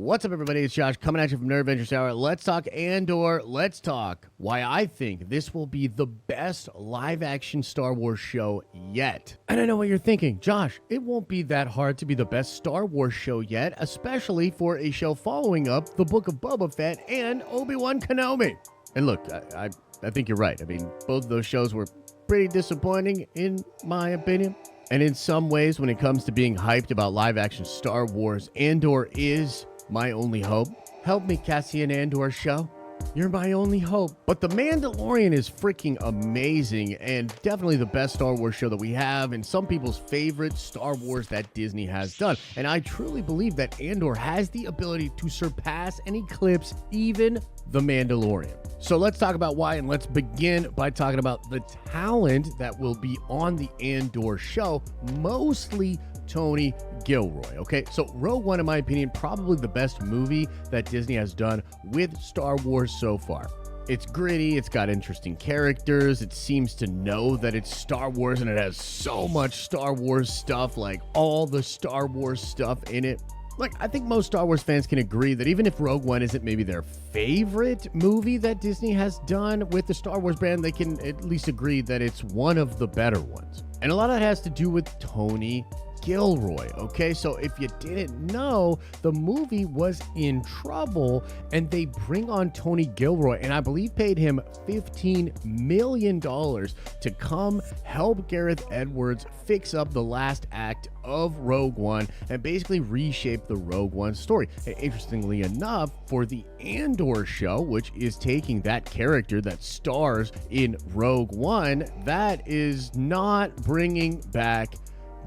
What's up, everybody? It's Josh coming at you from Nerd Adventures Hour. Let's talk Andor. Let's talk why I think this will be the best live-action Star Wars show yet. And I know what you're thinking. Josh, it won't be that hard to be the best Star Wars show yet, especially for a show following up the Book of Boba Fett and Obi-Wan Kenobi. And look, I think you're right. I mean, both of those shows were pretty disappointing, in my opinion. And in some ways, when it comes to being hyped about live-action Star Wars, Andor is my only hope. Help me, Cassian Andor show. You're my only hope. But The Mandalorian is freaking amazing and definitely the best Star Wars show that we have and some people's favorite Star Wars that Disney has done. And I truly believe that Andor has the ability to surpass and eclipse even The Mandalorian. So let's talk about why, and let's begin by talking about the talent that will be on the Andor show, mostly Tony Gilroy. Okay, so Rogue One, in my opinion, probably the best movie that Disney has done with Star Wars so far. It's gritty, it's got interesting characters, it seems to know that it's Star Wars, and it has so much Star Wars stuff, like all the Star Wars stuff in it. Like, I think most Star Wars fans can agree that even if Rogue One isn't maybe their favorite movie that Disney has done with the Star Wars brand, they can at least agree that it's one of the better ones. And a lot of that has to do with Tony Gilroy, okay? So if you didn't know, the movie was in trouble and they bring on Tony Gilroy, and I believe paid him $15 million to come help Gareth Edwards fix up the last act of Rogue One and basically reshape the Rogue One story. And interestingly enough, for the Andor show, which is taking that character that stars in Rogue One, that is not bringing back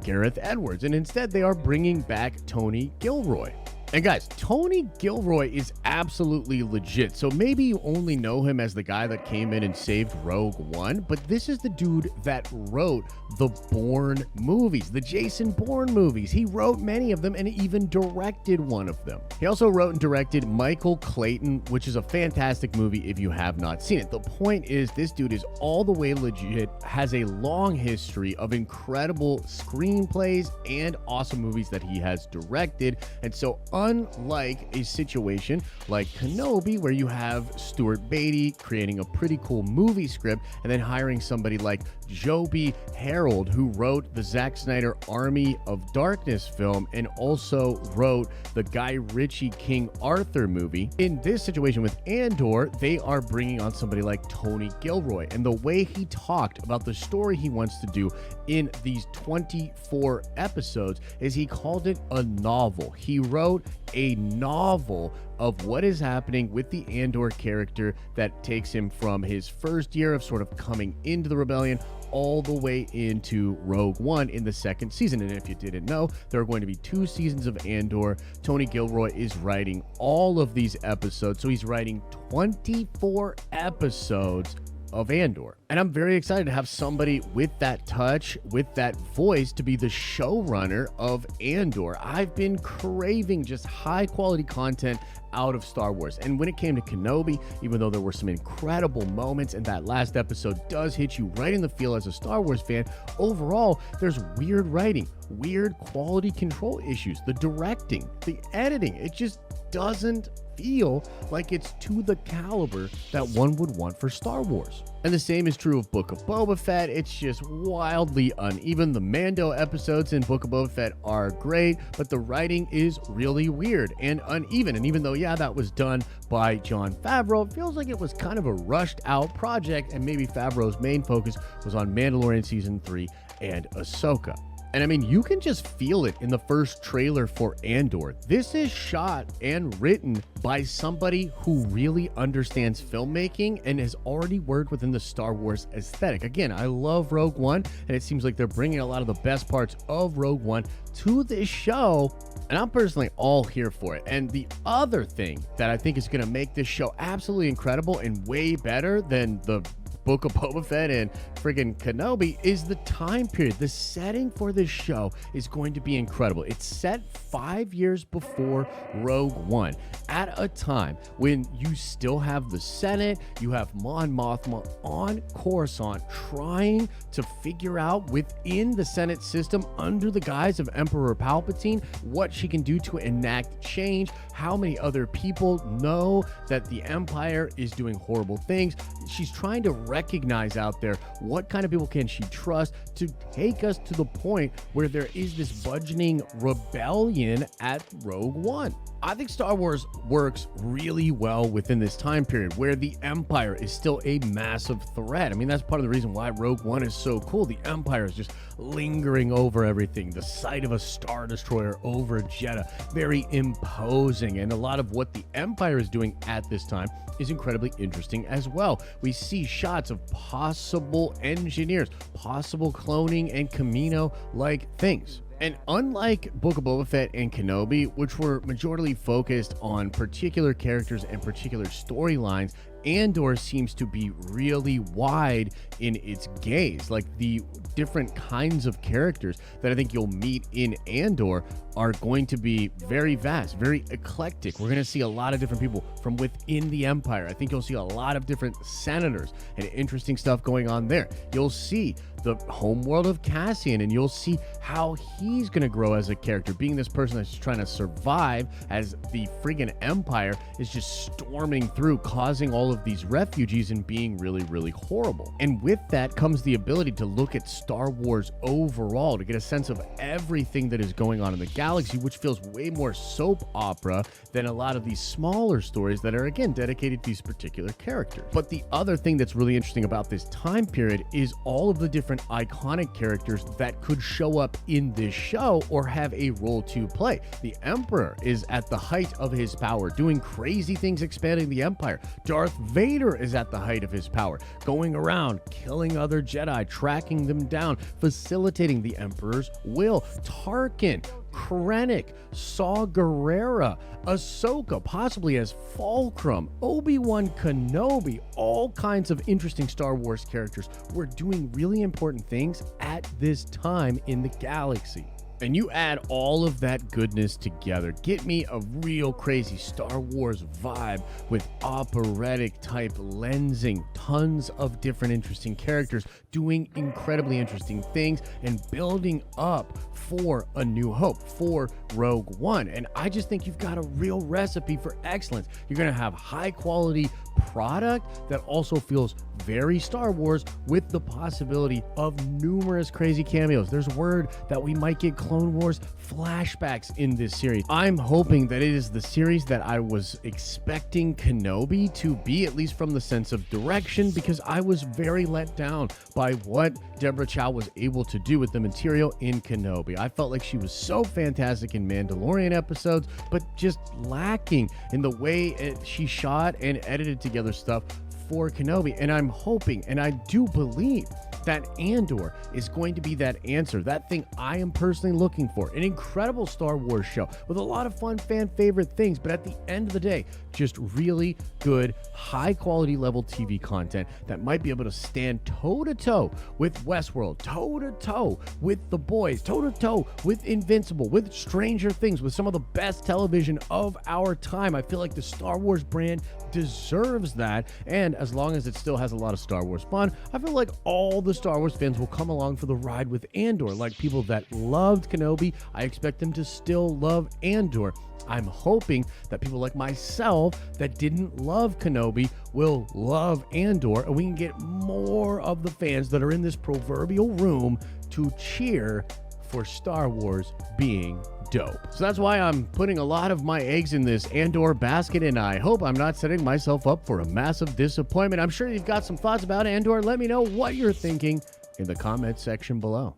Gareth Edwards, and instead they are bringing back Tony Gilroy. And guys, Tony Gilroy is absolutely legit. So maybe you only know him as the guy that came in and saved Rogue One, but this is the dude that wrote the Bourne movies, the Jason Bourne movies. He wrote many of them and even directed one of them. He also wrote and directed Michael Clayton, which is a fantastic movie if you have not seen it. The point is, this dude is all the way legit, has a long history of incredible screenplays and awesome movies that he has directed. And so unlike a situation like Kenobi, where you have Stuart Beatty creating a pretty cool movie script and then hiring somebody like Joby Harold, who wrote the Zack Snyder Army of Darkness film and also wrote the Guy Ritchie King Arthur movie. In this situation with Andor, they are bringing on somebody like Tony Gilroy, and the way he talked about the story he wants to do in these 24 episodes is he called it a novel. He wrote a novel of what is happening with the Andor character that takes him from his first year of sort of coming into the rebellion all the way into Rogue One in the second season. And if you didn't know, there are going to be 2 seasons of Andor. Tony Gilroy is writing all of these episodes, so he's writing 24 episodes of Andor. And I'm very excited to have somebody with that touch, with that voice, to be the showrunner of Andor. I've been craving just high quality content out of Star Wars. And when it came to Kenobi, even though there were some incredible moments and that last episode does hit you right in the feel as a Star Wars fan, overall, there's weird writing, weird quality control issues, the directing, the editing. It just doesn't feel like it's to the caliber that one would want for Star Wars. And the same is true of Book of Boba Fett. It's just wildly uneven. The Mando episodes in Book of Boba Fett are great, but the writing is really weird and uneven. And even though, yeah, that was done by Jon Favreau, it feels like it was kind of a rushed out project, and maybe Favreau's main focus was on Mandalorian Season 3 and Ahsoka. And I mean, you can just feel it in the first trailer for Andor. This is shot and written by somebody who really understands filmmaking and has already worked within the Star Wars aesthetic. Again, I love Rogue One, and it seems like they're bringing a lot of the best parts of Rogue One to this show, and I'm personally all here for it. And the other thing that I think is going to make this show absolutely incredible and way better than the Book of Boba Fett and friggin' Kenobi is the time period. The setting for this show is going to be incredible. It's set 5 years before Rogue One, at a time when you still have the Senate, you have Mon Mothma on Coruscant trying to figure out within the Senate system under the guise of Emperor Palpatine what she can do to enact change, how many other people know that the Empire is doing horrible things. She's trying to recognize out there what kind of people can she trust to take us to the point where there is this budgeting rebellion at Rogue One. I think Star Wars works really well within this time period where the Empire is still a massive threat. I mean, that's part of the reason why Rogue One is so cool. The Empire is just lingering over everything. The sight of a Star Destroyer over Jeddah, very imposing. And a lot of what the Empire is doing at this time is incredibly interesting as well. We see shots of possible engineers, possible cloning and Camino-like things. And unlike Book of Boba Fett and Kenobi, which were majorly focused on particular characters and particular storylines, Andor seems to be really wide in its gaze. Like, the different kinds of characters that I think you'll meet in Andor are going to be very vast, very eclectic. We're going to see a lot of different people from within the Empire. I think you'll see a lot of different senators and interesting stuff going on there. You'll see the homeworld of Cassian, and you'll see how he's going to grow as a character, being this person that's trying to survive as the friggin' Empire is just storming through, causing all of these refugees and being really, really horrible. And with that comes the ability to look at Star Wars overall, to get a sense of everything that is going on in the galaxy, which feels way more soap opera than a lot of these smaller stories that are, again, dedicated to these particular characters. But the other thing that's really interesting about this time period is all of the different iconic characters that could show up in this show or have a role to play. The Emperor is at the height of his power, doing crazy things, expanding the Empire. Darth Vader is at the height of his power, going around, killing other Jedi, tracking them down, facilitating the Emperor's will. Tarkin, Krennic, Saw Gerrera, Ahsoka, possibly as Fulcrum, Obi-Wan Kenobi, all kinds of interesting Star Wars characters were doing really important things at this time in the galaxy. And you add all of that goodness together, get me a real crazy Star Wars vibe with operatic type lensing, tons of different interesting characters doing incredibly interesting things and building up for A New Hope, for Rogue One. And I just think you've got a real recipe for excellence. You're going to have high quality product that also feels very Star Wars with the possibility of numerous crazy cameos. There's word that we might get Clone Wars flashbacks in this series. I'm hoping that it is the series that I was expecting Kenobi to be, at least from the sense of direction, because I was very let down by what Deborah Chow was able to do with the material in Kenobi. I felt like she was so fantastic in Mandalorian episodes, but just lacking in the way she shot and edited together stuff for Kenobi. And I'm hoping, and I do believe, that Andor is going to be that answer, that thing I am personally looking for. An incredible Star Wars show with a lot of fun fan favorite things, but at the end of the day, just really good, high quality level TV content that might be able to stand toe to toe with Westworld, toe to toe with The Boys, toe to toe with Invincible, with Stranger Things, with some of the best television of our time. I feel like the Star Wars brand deserves that. And as long as it still has a lot of Star Wars fun, I feel like all the Star Wars fans will come along for the ride with Andor. Like people that loved Kenobi, I expect them to still love Andor. I'm hoping that people like myself that didn't love Kenobi will love Andor, and we can get more of the fans that are in this proverbial room to cheer for Star Wars being dope. So that's why I'm putting a lot of my eggs in this Andor basket, and I hope I'm not setting myself up for a massive disappointment. I'm sure you've got some thoughts about Andor. Let me know what you're thinking in the comment section below.